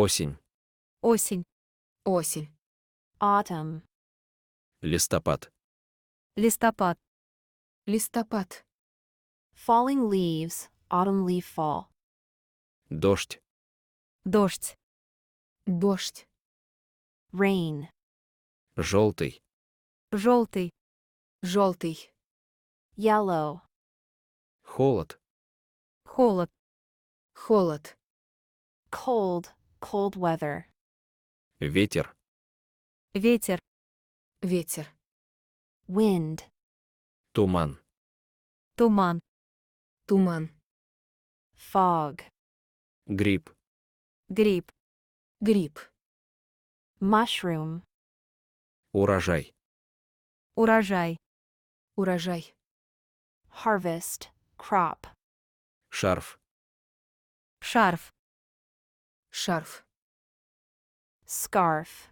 Осень. осінь, осень, autumn, Листопад. листопад, листопад, falling leaves, autumn leaf fall, Дождь. дощ, дождь, rain, Желтый. жовтий, желтый, yellow, Холод. холод, холод, cold, cold weather, Ветер. ветер, ветер, wind, Туман. туман, туман, fog, Гриб. гриб, гриб, mushroom, Урожай. урожай, урожай, harvest, crop, Шарф. шарф, шарф, scarf,